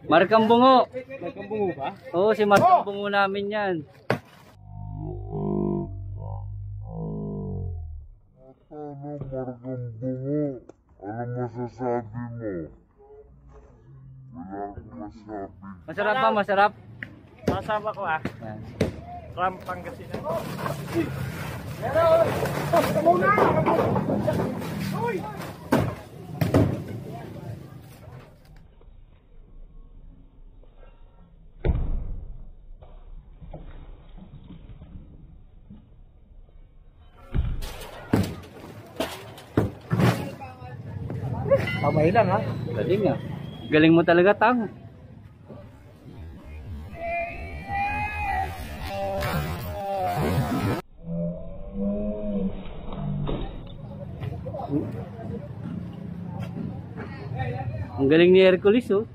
Markang Bungo. Markang Bungo ba? Oo, si Markang Bungo namin yan. Markang Bungo, ano masasabi mo? Wala akong masabi. Masarap ba? Masarap? Masama ko ah. Yan. Rampang kasi na. Kamay lang ha. Galing ah. Galing mo talaga, Tang. Ang galing ni Hercules oh.